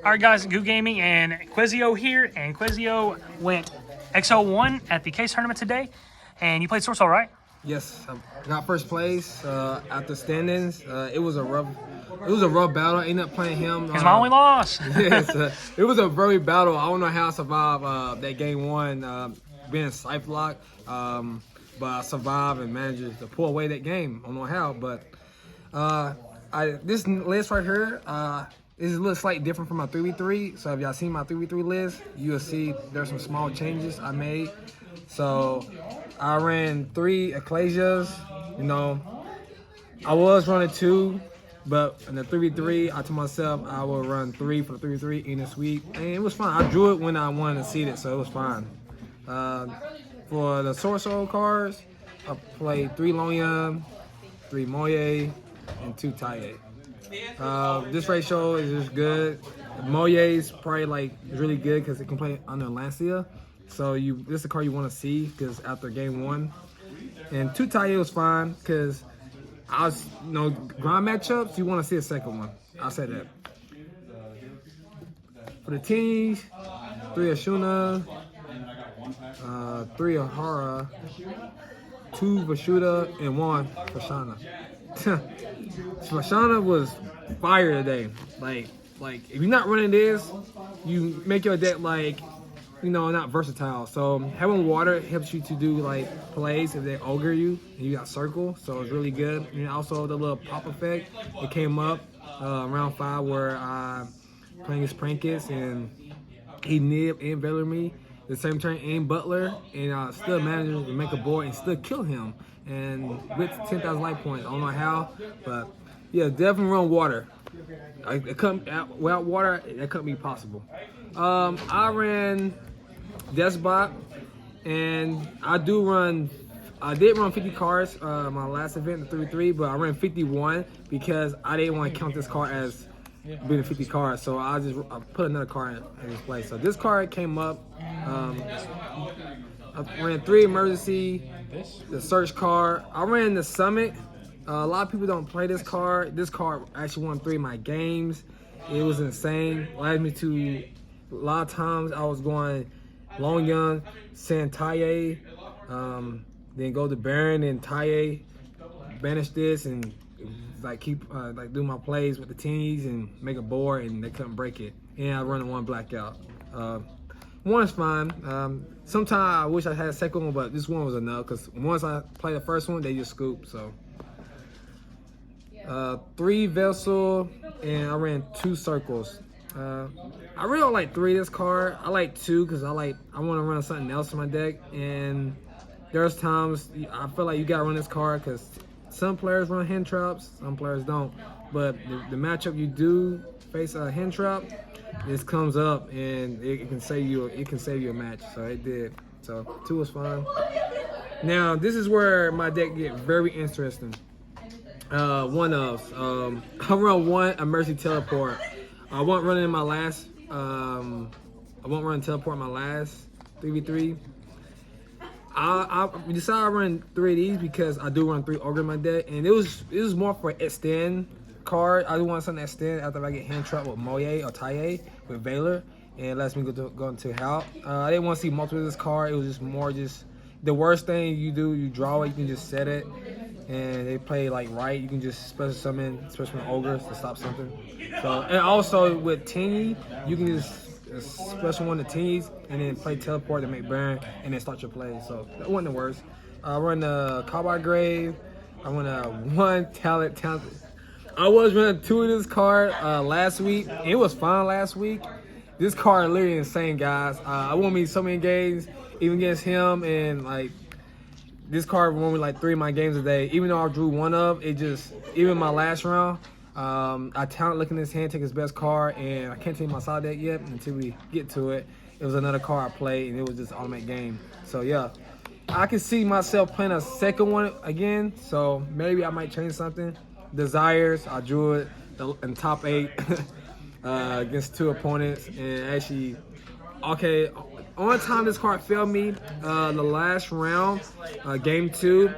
All right, guys, Goo Gaming and Quizio here, and Quizio went XO1 at the case tournament today, and you played SwordSoul, right? Yes, I got first place after standings. It was a rough battle. I ended up playing him. It's my only loss. Yes, it was a very battle. I don't know how I survived that game one, being scythe lock, but I survived and managed to pull away that game. I don't know how, but this list right here is a little slightly different from my 3v3. So if y'all seen my 3v3 list, you'll see there's some small changes I made. So I ran 3 Ecclesias. You know, I was running 2, but in the 3v3, I told myself I would run 3 for the 3v3 in this week, and it was fine. I drew it when I wanted to seed it, so it was fine. For the SwordSoul cards, I played 3 Longyang, 3 Moye, and 2 Taye. This ratio is just good. Moye is probably like really good because it can play under Lancia. So this is a card you want to see because after game 1. And 2 Taye was fine because grind matchups, you want to see a second one. I'll say that. For the teams, 3 Ashuna, 3 Ahara, 2 Vashuda, and 1 Fashana. Fashana was fire today. Like if you're not running this, you make your deck not versatile. So having water helps you to do plays if they ogre you and you got circle, so it's really good. And also the little pop effect, it came up round 5 where I playing his Prankis and he nibbed and Valor me the same turn and Butler, and I still managed to make a board and still kill him and with 10,000 life points. I don't know how, but yeah, definitely run water. Without water, that couldn't be possible. I ran Despot, and I did run 50 cards my last event, the 3-3, but I ran 51 because I didn't want to count this card as being a 50 card, so I put another card in this place. So this card came up. I ran 3 emergency, the search card. I ran the summit. A lot of people don't play this card. This card actually won 3 of my games. It was insane. Led me to a lot of times I was going Longyang, Taye, then go to Baron and Taye, banish this and keep do my plays with the teens and make a board, and they couldn't break it. And I run 1 blackout. One's fine. Sometimes I wish I had a second one, but this one was enough because once I played the first one, they just scooped. So 3 Vessel, and I ran 2 circles. I really don't like 3 this card. I like 2 because I want to run something else in my deck, and there's times I feel like you gotta run this card because some players run hand traps, some players don't. But the matchup you do face a hand trap, this comes up and it can save you. It can save you a match. So it did. So 2 was fine. Now this is where my deck get very interesting. I run 1 emergency teleport. I won't run in my last. I won't run teleport in my last 3v3. I decided I run 3 of these because I do run 3 ogre in my deck, and it was more for extend card. I do want something to extend after I get hand trapped with Moye or Taye with Valor, and it lets me go into help. I didn't want to see multiple of this card. It was just more the worst thing you do. You draw it, you can just set it, and they play right. You can just special summon, especially with ogres to stop something. So, and also with Teeny, you can just special one to teens and then play teleport to make Baron and then start your play. So that wasn't the worst. I run the Cowboy Grave. I run 1 talent. I was running 2 of this card last week. It was fun last week. This card literally insane, guys. I won me so many games, even against him, and this card won me 3 of my games a day. Even though I drew 1 of it, even my last round. I talent looking at his hand, take his best card, and I can't tell you my side deck yet until we get to it. It was another card I played, and it was just an automatic game. So yeah, I can see myself playing a second one again. So maybe I might change something. Desires, I drew it in top 8 against 2 opponents, and actually, okay, only time this card failed me the last round, game 2.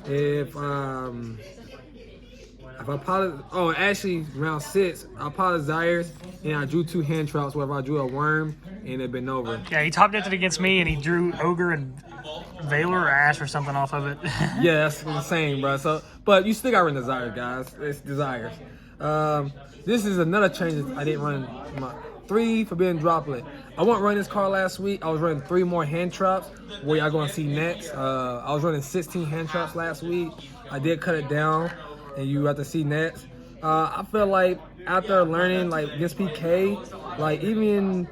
If I If I apologize, oh, actually, round 6, I apologize, and I drew 2 hand traps. Whether I drew a worm, and it been over. Yeah, he top decked it against me, and he drew Ogre and Valor or Ash or something off of it. Yeah, that's insane, bro. So, but you still got to run Desire, guys. It's Desires. This is another change that I didn't run. My 3 Forbidden Droplet. I wasn't running this card last week. I was running 3 more hand traps, where y'all gonna see next. I was running 16 hand traps last week. I did cut it down, and you have to see next. I feel like after learning like against PK, like even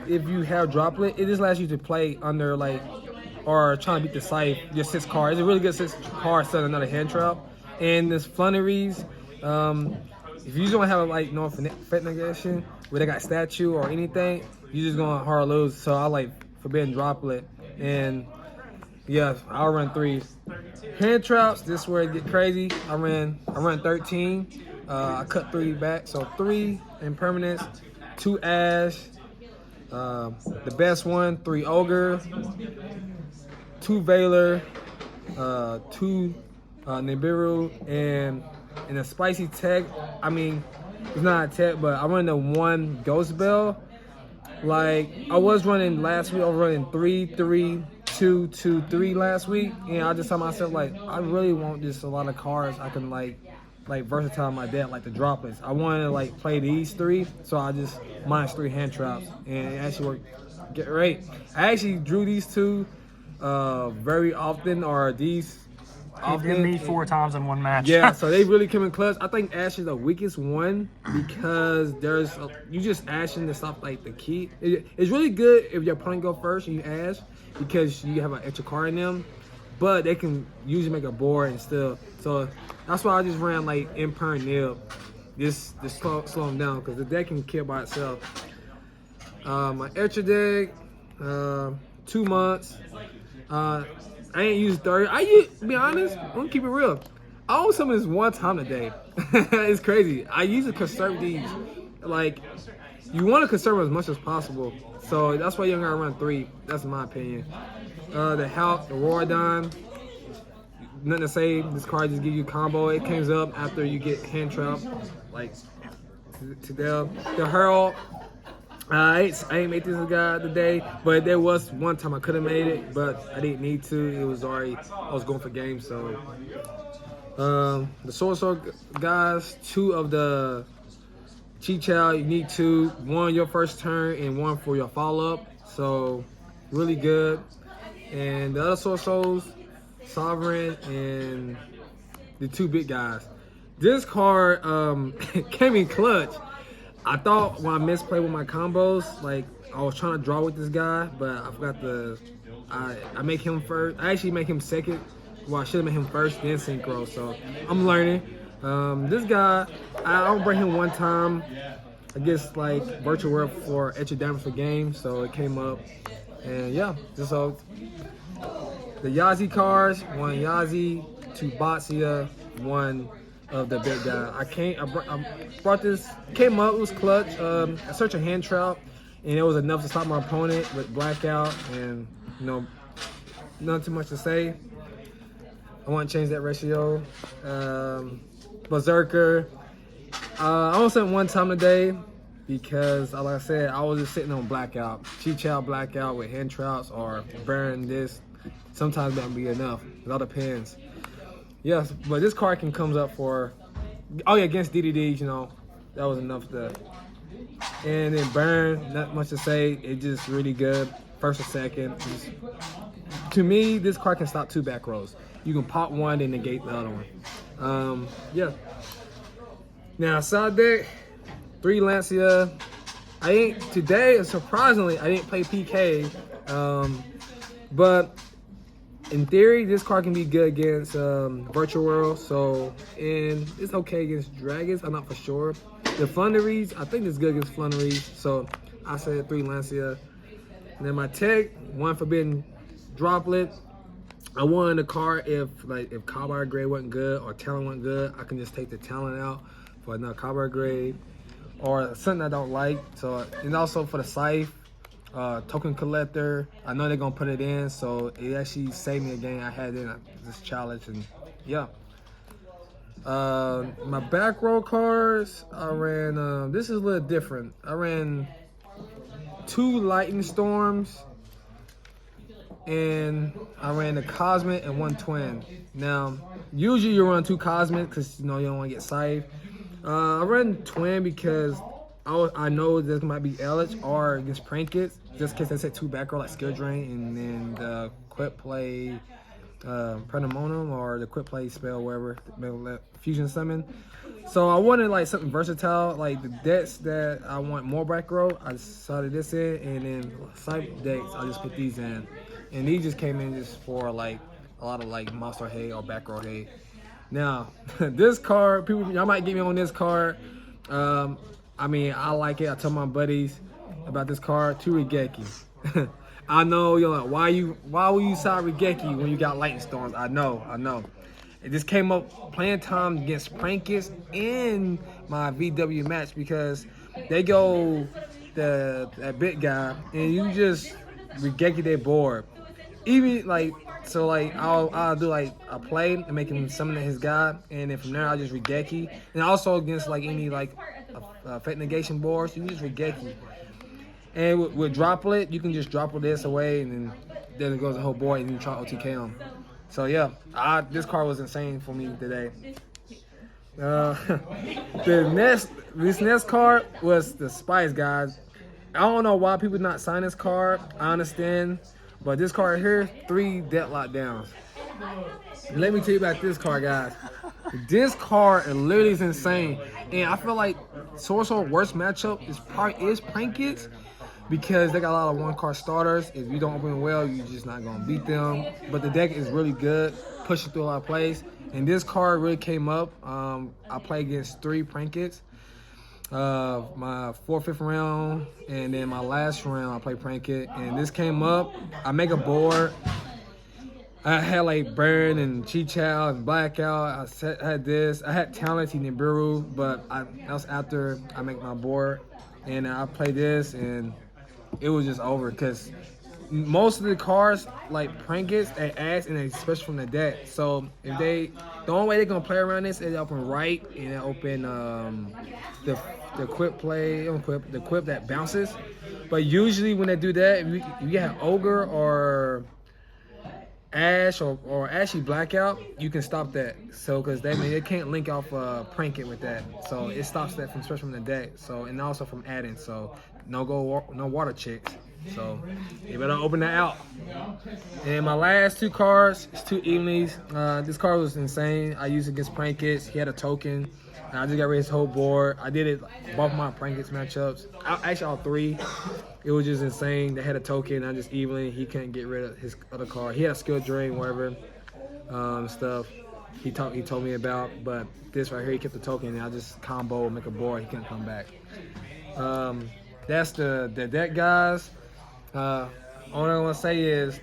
if you have Droplet, it just allows you to play under like or trying to beat the scythe, just 6 cards. It's a really good 6 cards set another hand trap. And this Flunneries, if you don't have like no effect negation where they got statue or anything, you just gonna hard lose. So I like Forbidden Droplet, and yeah, I'll run 3 hand traps. This is where it get crazy. I ran 13. I cut 3 back, so 3 impermanents, 2 Ash, the best one, 3 Ogre, 2 Valor, 2 Nibiru, and a spicy tech. I mean, it's not a tech, but I run the 1 Ghost Bell. Like I was running last week, I was running 3, 3, 2, 2, 3 last week, and I just told myself like I really want just a lot of cards I can like versatile my deck, like the droplets. I wanted to like play these 3, so I just -3 hand traps, and it actually worked great. I actually drew these 2 very often, or these He did me 4 times in one match. Yeah, so they really come in clutch. I think Ash is the weakest one because you just ashing to stop like the key. It's really good if your opponent go first and you ash because you have an extra card in them, but they can usually make a board and still. So that's why I just ran like Imper and Nib. Just slow them down because the deck can kill by itself. My extra deck, 2 months. I ain't used 30. To be honest, I'm gonna keep it real. I own some of this 1 time a day. It's crazy. I usually conserve these. Like, you want to conserve as much as possible. So that's why you're gonna run 3. That's my opinion. The Hulk, the Rorodon. Nothing to say. This card just gives you combo. It comes up after you get hand trap. Like, to the Herald. I ain't made this guy today, but there was 1 time I could have made it, but I didn't need to. It was already, I was going for games, so. The SwordSoul guys, 2 of the Chi-Chow, you need 2. 1 your first turn and 1 for your follow-up, so really good. And the other SwordSouls, Sovereign and the 2 big guys. This card came in clutch. I thought when I misplayed with my combos, like I was trying to draw with this guy, but I forgot I make him first. I actually make him second. Well, I should have made him first, then synchro. So I'm learning. This guy, I don't bring him 1 time. I guess like virtual world for extra damage for game, so it came up. And yeah, just so the Yazi cards, 1 Yazi, 2 Batsia, 1 of the big guy. I brought this, came up, it was clutch. I searched a hand trap, and it was enough to stop my opponent with blackout, and you know, not too much to say. I want to change that ratio. Berserker. I only sent 1 time today because, like I said, I was just sitting on blackout. Chi-Chow blackout with hand traps or burn this. Sometimes that would be enough. It all depends. Yes, but this card can comes up for, oh yeah, against DDDs, you know, that was enough to. And then burn, not much to say. It's just really good. First or second. To me, this card can stop 2 back rows. You can pop 1 and negate the other one. Yeah. Now side deck, 3 Lancia. Today, surprisingly, I didn't play PK, but. In theory, this card can be good against Virtual World, and it's okay against Dragons. I'm not for sure. The Flunneries, I think it's good against Flunneries, so I said 3 Lancia. And then my tech, 1 Forbidden Droplet. I wanted a card if Cowboy Grade wasn't good or Talent wasn't good, I can just take the Talent out for another Cowboy Grade or something I don't like. So, and also for the Scythe. Token collector, I know they're gonna put it in, so it actually saved me a game I had in this challenge, and yeah. My back row cards, I ran, this is a little different. I ran 2 Lightning Storms, and I ran a Cosmic and 1 Twin. Now, usually you run 2 Cosmic because you know you don't want to get scythed. I ran Twin because I know this might be Elich or against Prankets, just in case I set 2 back row like Skill Drain, and then the Quick Play Prenamonium or the Quick Play spell, wherever, Fusion Summon. So I wanted like something versatile, like the decks that I want more back row, I decided this in, and then side decks, I just put these in. And these just came in just for like a lot of like monster hate or back row hate. Now, this card, people, y'all might get me on this card. I mean, I like it. I tell my buddies about this card, 2 Regeki. I know you're like, why will you side Regeki when you got Lightning Storms? I know. It just came up playing time against Prankets in my VW match because they go that big guy and you just Regeki their board. Even like, so like I'll do like a play and make him summon his guy, and then from there I'll just Regeki. And also against like any like Fate Negation boards, you just Regeki. And with Droplet, you can just Droplet this away, and then it goes the whole board, and you try OTK them. So yeah, this card was insane for me today. This next card was the Spice guys. I don't know why people not sign this card. I understand, but this card here, 3 Deadlock Downs. Let me tell you about this card, guys. This card literally is insane, and I feel like SwordSoul worst matchup is Prankets, because they got a lot of 1-card starters. If you don't open it well, you're just not gonna beat them. But the deck is really good, pushing through a lot of plays. And this card really came up. I played against 3 Prankets. My 4th, 5th round, and then my last round I played Pranket. And this came up. I make a board. I had like Burn and Chi-Chow and Blackout. I had this. I had Talented Nibiru, but that was after I make my board. And I played this, and it was just over because most of the cards like Prankets, they ask, and they especially from the deck. So if the only way they're gonna play around this is they open right and they open the Quip play, the Quip that bounces. But usually when they do that, if you have Ogre or Ash or Ashy Blackout, you can stop that. So because they can't link off Pranket with that, so it stops that from especially from the deck. So and also from adding. So no water chicks. So you better open that out. And my last 2 cards is 2 Evenlies. This card was insane. I used it against Prankets. He had a token. And I just got rid of his whole board. I did it both my Prankets matchups. Actually all 3. It was just insane. They had a token. I just evenly. He couldn't get rid of his other card. He had a skill drain, whatever stuff. He told me about. But this right here, he kept the token, and I just combo and make a board. He couldn't come back. That's the deck, guys. All I want to say is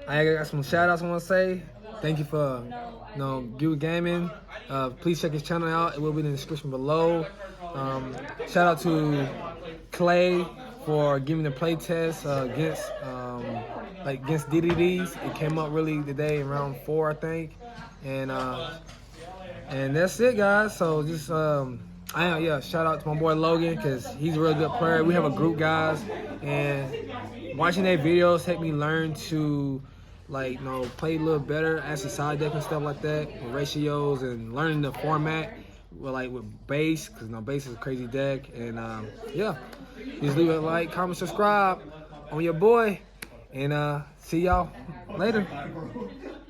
I got some shout outs I want to say. Thank you for Gil Gaming. Please check his channel out. It will be in the description below. Shout out to Clay for giving the play test against DDDs. It came up really today in round 4, I think. And that's it, guys. So just shout out to my boy Logan because he's a really good player. We have a group, guys, and watching their videos helped me learn to play a little better, actually side deck and stuff like that, with ratios and learning the format with base, because base is a crazy deck. And just leave a like, comment, subscribe on your boy, and see y'all later.